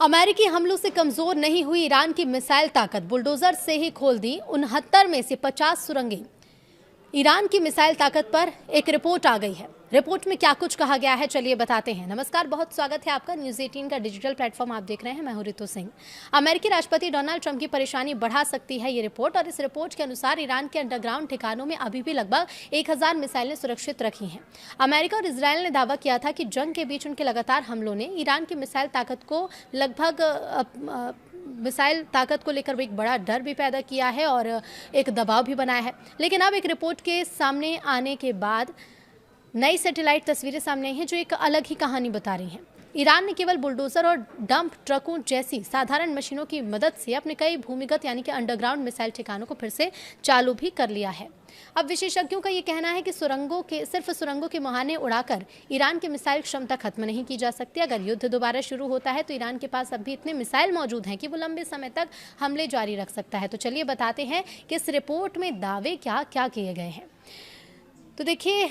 अमेरिकी हमलों से कमजोर नहीं हुई ईरान की मिसाइल ताकत, बुलडोजर से ही खोल दी 69 में से 50 सुरंगें। ईरान की मिसाइल ताकत पर एक रिपोर्ट आ गई है। रिपोर्ट में क्या कुछ कहा गया है, चलिए बताते हैं। नमस्कार, बहुत स्वागत है आपका। न्यूज़ 18 का डिजिटल प्लेटफॉर्म आप देख रहे हैं। मैं हूं रितु सिंह। अमेरिकी राष्ट्रपति डोनाल्ड ट्रंप की परेशानी बढ़ा सकती है ये रिपोर्ट, और इस रिपोर्ट के अनुसार ईरान के अंडरग्राउंड ठिकानों में अभी भी लगभग 1000 मिसाइलें सुरक्षित रखी हैं। अमेरिका और इजरायल ने दावा किया था कि जंग के बीच उनके लगातार हमलों ने ईरान की मिसाइल ताकत को मिसाइल ताकत को लेकर एक बड़ा डर भी पैदा किया है और एक दबाव भी बनाया है। लेकिन अब एक रिपोर्ट के सामने आने के बाद नई सैटेलाइट तस्वीरें सामने आई हैं जो एक अलग ही कहानी बता रही हैं। ईरान ने केवल बुलडोजर और डंप ट्रकों जैसी साधारण मशीनों की मदद से अपने कई भूमिगत यानी कि अंडरग्राउंड मिसाइल ठिकानों को फिर से चालू भी कर लिया है। अब विशेषज्ञों का ये कहना है कि सिर्फ सुरंगों के मुहाने उड़ाकर ईरान की मिसाइल क्षमता खत्म नहीं की जा सकती। अगर युद्ध दोबारा शुरू होता है तो ईरान के पास अब भी इतने मिसाइल मौजूद हैं कि वो लंबे समय तक हमले जारी रख सकता है। तो चलिए बताते हैं कि इस रिपोर्ट में दावे क्या क्या किए गए हैं। तो देखिए,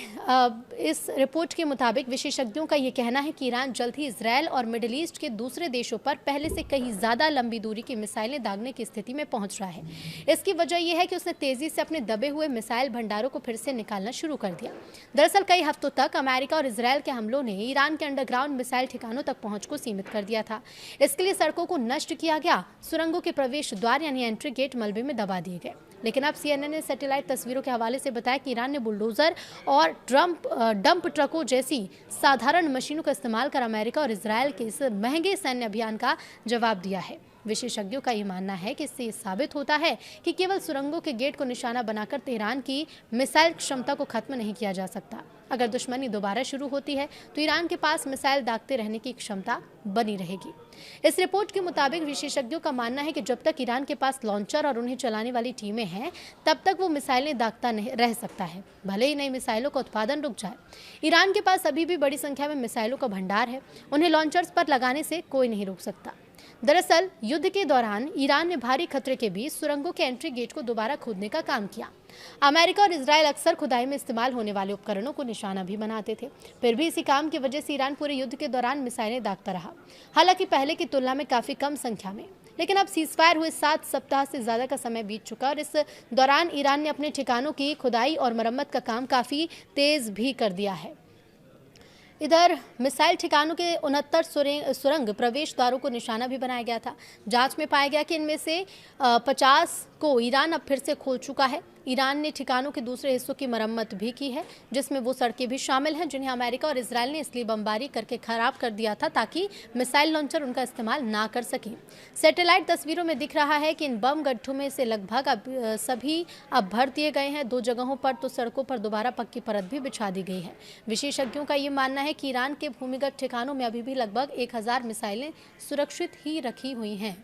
इस रिपोर्ट के मुताबिक विशेषज्ञों का ये कहना है कि ईरान जल्द ही इजरायल और मिडिल ईस्ट के दूसरे देशों पर पहले से कहीं ज़्यादा लंबी दूरी की मिसाइलें दागने की स्थिति में पहुंच रहा है। इसकी वजह यह है कि उसने तेज़ी से अपने दबे हुए मिसाइल भंडारों को फिर से निकालना शुरू कर दिया। दरअसल कई हफ्तों तक अमेरिका और इजरायल के हमलों ने ईरान के अंडरग्राउंड मिसाइल ठिकानों तक पहुँच को सीमित कर दिया था। इसके लिए सड़कों को नष्ट किया गया, सुरंगों के प्रवेश द्वार यानी एंट्री गेट मलबे में दबा दिए गए। लेकिन अब CNN ने सैटेलाइट तस्वीरों के हवाले से बताया कि ईरान ने बुलडोजर और डंप ट्रकों जैसी साधारण मशीनों का इस्तेमाल कर अमेरिका और इजरायल के इस महंगे सैन्य अभियान का जवाब दिया है। विशेषज्ञों का ये मानना है कि इससे साबित होता है कि केवल सुरंगों के गेट को निशाना बनाकर तेहरान की मिसाइल क्षमता को खत्म नहीं किया जा सकता। अगर दुश्मनी दोबारा शुरू होती है तो ईरान के पास मिसाइल दागते रहने की क्षमता बनी रहेगी। इस रिपोर्ट के मुताबिक विशेषज्ञों का मानना है कि जब तक ईरान के पास लॉन्चर और उन्हें चलाने वाली टीमें हैं, तब तक वो मिसाइलें दागता नहीं रह सकता है, भले ही नई मिसाइलों का उत्पादन रुक जाए। ईरान के पास अभी भी बड़ी संख्या में मिसाइलों का भंडार है, उन्हें लॉन्चर्स पर लगाने से कोई नहीं रोक सकता। दरअसल युद्ध के दौरान ईरान ने भारी खतरे के बीच सुरंगों के एंट्री गेट को दोबारा खोदने का काम किया। अमेरिका और इजरायल अक्सर खुदाई में इस्तेमाल होने वाले उपकरणों को निशाना भी बनाते थे। फिर भी इसी काम की वजह से ईरान पूरे युद्ध के दौरान मिसाइलें दागता रहा, हालांकि पहले की तुलना में काफी कम संख्या में। लेकिन अब सीजफायर हुए 7 सप्ताह से ज्यादा का समय बीत चुका और इस दौरान ईरान ने अपने ठिकानों की खुदाई और मरम्मत का काम काफी तेज भी कर दिया है। इधर मिसाइल ठिकानों के 69 सुरंग प्रवेश द्वारों को निशाना भी बनाया गया था। जांच में पाया गया कि इनमें से 50 को ईरान अब फिर से खोल चुका है। ईरान ने ठिकानों के दूसरे हिस्सों की मरम्मत भी की है, जिसमें वो सड़कें भी शामिल हैं जिन्हें अमेरिका और इजरायल ने इसलिए बमबारी करके खराब कर दिया था ताकि मिसाइल लॉन्चर उनका इस्तेमाल ना कर सकें। सैटेलाइट तस्वीरों में दिख रहा है कि इन बम गड्ढों में से लगभग सभी अब भर दिए गए हैं। 2 जगहों पर तो सड़कों पर दोबारा पक्की परत भी बिछा दी गई है। विशेषज्ञों का ये मानना है कि ईरान के भूमिगत ठिकानों में अभी भी लगभग 1000 मिसाइलें सुरक्षित ही रखी हुई हैं।